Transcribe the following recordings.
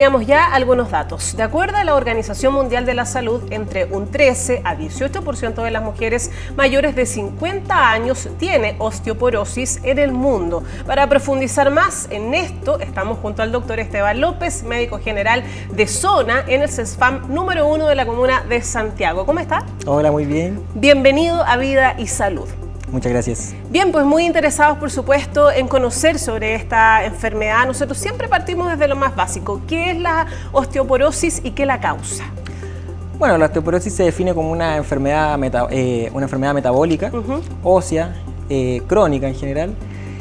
Teníamos ya algunos datos. De acuerdo a la Organización Mundial de la Salud, entre un 13 a 18% de las mujeres mayores de 50 años tiene osteoporosis en el mundo. Para profundizar más en esto, estamos junto al doctor Esteban López, médico general de zona en el CESFAM número 1 de la comuna de Santiago. ¿Cómo está? Hola, muy bien. Bienvenido a Vida y Salud. Muchas gracias. Bien, pues muy interesados, por supuesto, en conocer sobre esta enfermedad. Nosotros siempre partimos desde lo más básico. ¿Qué es la osteoporosis y qué la causa? Bueno, la osteoporosis se define como una enfermedad metabólica, ósea, crónica en general.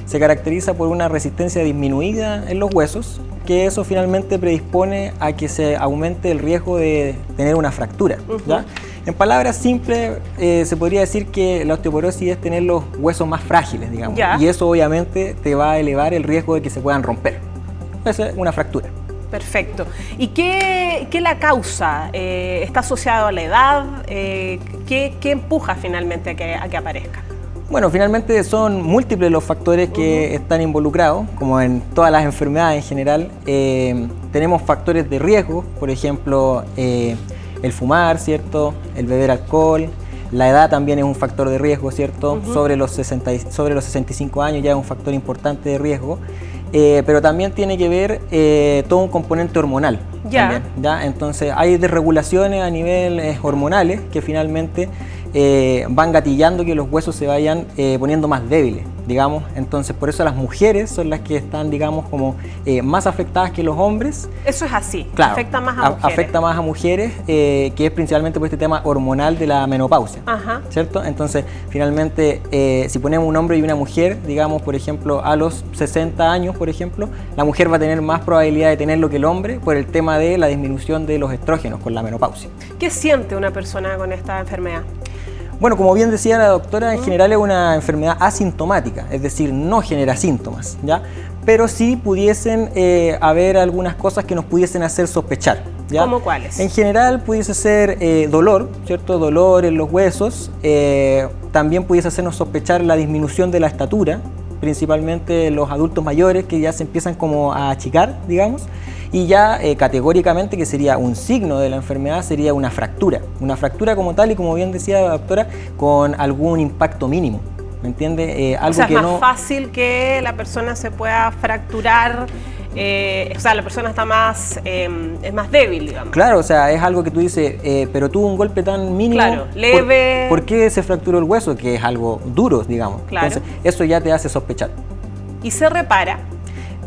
Se caracteriza por una resistencia disminuida en los huesos, que eso finalmente predispone a que se aumente el riesgo de tener una fractura, ¿ya? En palabras simples, se podría decir que la osteoporosis es tener los huesos más frágiles, digamos. Ya. Y eso obviamente te va a elevar el riesgo de que se puedan romper. Esa es una fractura. Perfecto. ¿Y qué la causa? ¿Está asociado a la edad? ¿Qué empuja finalmente a que aparezca? Bueno, finalmente son múltiples los factores que están involucrados, como en todas las enfermedades en general. Tenemos factores de riesgo, por ejemplo, el fumar, ¿cierto? El beber alcohol, la edad también es un factor de riesgo, ¿cierto? Sobre los 65 años ya es un factor importante de riesgo, pero también tiene que ver todo un componente hormonal. Ya. También, ¿ya? Entonces hay desregulaciones a nivel hormonales que finalmente van gatillando que los huesos se vayan poniendo más débiles, digamos. Entonces por eso las mujeres son las que están, digamos, como más afectadas que los hombres. Eso es así, claro, afecta más a mujeres. Afecta más a mujeres, que es principalmente por este tema hormonal de la menopausia, Ajá. ¿cierto? Entonces finalmente si ponemos un hombre y una mujer, digamos, por ejemplo, a los 60 años, por ejemplo, la mujer va a tener más probabilidad de tenerlo que el hombre por el tema de la disminución de los estrógenos con la menopausia. ¿Qué siente una persona con esta enfermedad? Bueno, como bien decía la doctora, en general es una enfermedad asintomática, es decir, no genera síntomas, ¿ya? Pero sí pudiesen haber algunas cosas que nos pudiesen hacer sospechar, ¿ya? ¿Cómo cuáles? En general pudiese ser dolor, ¿cierto? Dolor en los huesos, también pudiese hacernos sospechar la disminución de la estatura, principalmente los adultos mayores que ya se empiezan como a achicar, digamos. Y ya categóricamente, que sería un signo de la enfermedad, sería una fractura. Una fractura como tal y, como bien decía la doctora, con algún impacto mínimo. ¿Me entiende? Algo, o sea, es más fácil que la persona se pueda fracturar, o sea, la persona está más, es más débil, digamos. Claro, o sea, es algo que tú dices, pero tuvo un golpe tan mínimo. Claro, leve. ¿Por qué se fracturó el hueso? Que es algo duro, digamos. Claro. Entonces, eso ya te hace sospechar. ¿Y se repara?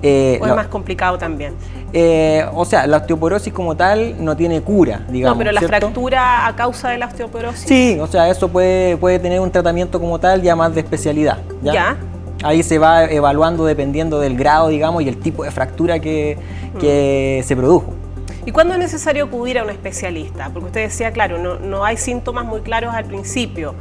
¿O es más complicado también? O sea, la osteoporosis como tal no tiene cura, digamos. No, pero la ¿cierto? fractura a causa de la osteoporosis. Sí, o sea, eso puede tener un tratamiento como tal ya más de especialidad. ¿Ya? Ahí se va evaluando dependiendo del grado, digamos, y el tipo de fractura que se produjo. ¿Y cuándo es necesario acudir a un especialista? Porque usted decía, claro, no hay síntomas muy claros al principio.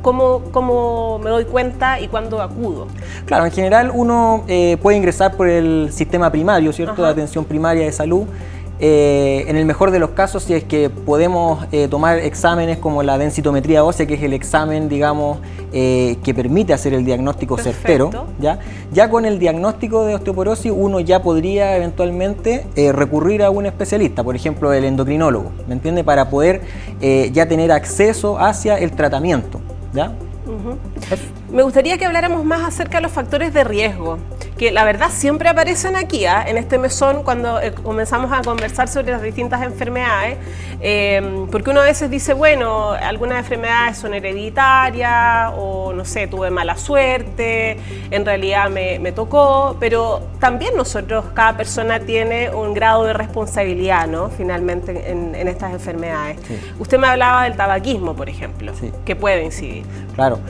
¿Cómo me doy cuenta y cuándo acudo? Claro, en general uno puede ingresar por el sistema primario, ¿cierto? De atención primaria de salud. En el mejor de los casos, si es que podemos tomar exámenes como la densitometría ósea, que es el examen, digamos, que permite hacer el diagnóstico certero, ya con el diagnóstico de osteoporosis uno ya podría eventualmente recurrir a un especialista, por ejemplo el endocrinólogo, ¿me entiende? Para poder ya tener acceso hacia el tratamiento, ¿ya? Me gustaría que habláramos más acerca de los factores de riesgo, que la verdad siempre aparecen aquí, en este mesón cuando comenzamos a conversar sobre las distintas enfermedades, porque uno a veces dice, bueno, algunas enfermedades son hereditarias o no sé, tuve mala suerte, en realidad me tocó, pero también nosotros, cada persona tiene un grado de responsabilidad, ¿no? Finalmente en estas enfermedades. Sí. Usted me hablaba del tabaquismo, por ejemplo, que puede incidir. Claro.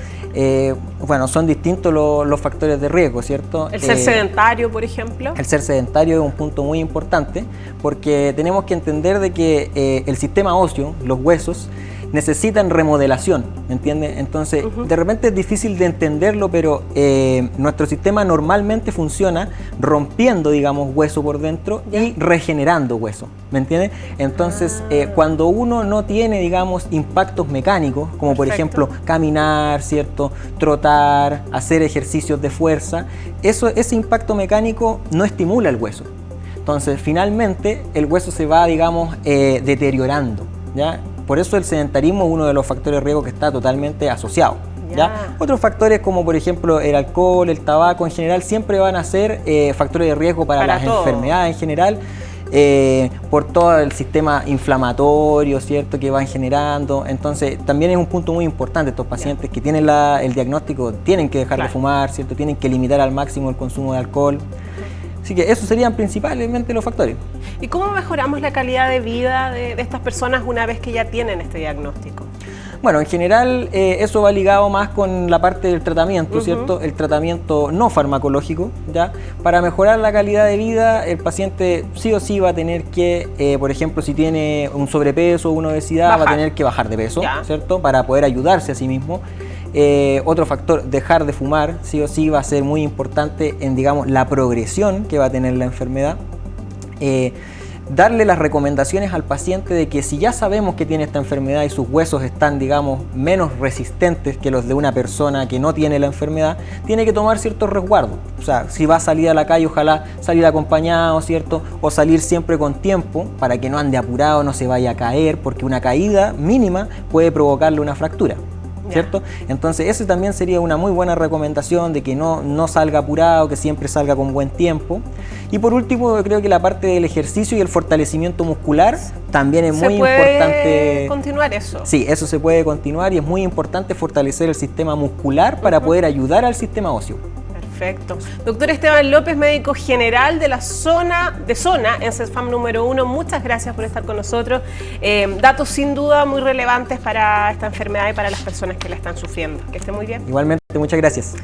Bueno, son distintos los factores de riesgo, ¿cierto? El ser sedentario, por ejemplo. El ser sedentario es un punto muy importante porque tenemos que entender de que el sistema óseo, los huesos, necesitan remodelación, ¿me entiendes? Entonces, de repente es difícil de entenderlo, pero nuestro sistema normalmente funciona rompiendo, digamos, hueso por dentro y regenerando hueso, ¿me entiendes? Entonces, cuando uno no tiene, digamos, impactos mecánicos, como por ejemplo caminar, ¿cierto? Trotar, hacer ejercicios de fuerza, ese impacto mecánico no estimula el hueso. Entonces, finalmente, el hueso se va, digamos, deteriorando, ¿ya? Por eso el sedentarismo es uno de los factores de riesgo que está totalmente asociado. ¿Ya? Otros factores como por ejemplo el alcohol, el tabaco en general siempre van a ser factores de riesgo para las enfermedades en general, por todo el sistema inflamatorio, ¿cierto?, que van generando. Entonces también es un punto muy importante. Estos pacientes que tienen el diagnóstico tienen que dejar de fumar, ¿cierto?, tienen que limitar al máximo el consumo de alcohol. Así que esos serían principalmente los factores. ¿Y cómo mejoramos la calidad de vida de estas personas una vez que ya tienen este diagnóstico? Bueno, en general eso va ligado más con la parte del tratamiento, ¿cierto? El tratamiento no farmacológico, ¿ya? Para mejorar la calidad de vida, el paciente sí o sí va a tener que, por ejemplo, si tiene un sobrepeso o una obesidad, va a tener que bajar de peso, ¿cierto? Para poder ayudarse a sí mismo. Otro factor, dejar de fumar, sí o sí va a ser muy importante en, digamos, la progresión que va a tener la enfermedad. Darle las recomendaciones al paciente de que si ya sabemos que tiene esta enfermedad y sus huesos están, digamos, menos resistentes que los de una persona que no tiene la enfermedad, tiene que tomar ciertos resguardos. O sea, si va a salir a la calle, ojalá salir acompañado, ¿cierto? O salir siempre con tiempo para que no ande apurado, no se vaya a caer, porque una caída mínima puede provocarle una fractura, ¿cierto? Entonces eso también sería una muy buena recomendación, de que no salga apurado, que siempre salga con buen tiempo. Y por último, yo creo que la parte del ejercicio y el fortalecimiento muscular también es muy importante. ¿Se puede continuar eso? Sí, eso se puede continuar y es muy importante fortalecer el sistema muscular para poder ayudar al sistema óseo. Perfecto. Doctor Esteban López, médico general de la zona en CESFAM número 1, muchas gracias por estar con nosotros. Datos sin duda muy relevantes para esta enfermedad y para las personas que la están sufriendo. Que esté muy bien. Igualmente, muchas gracias.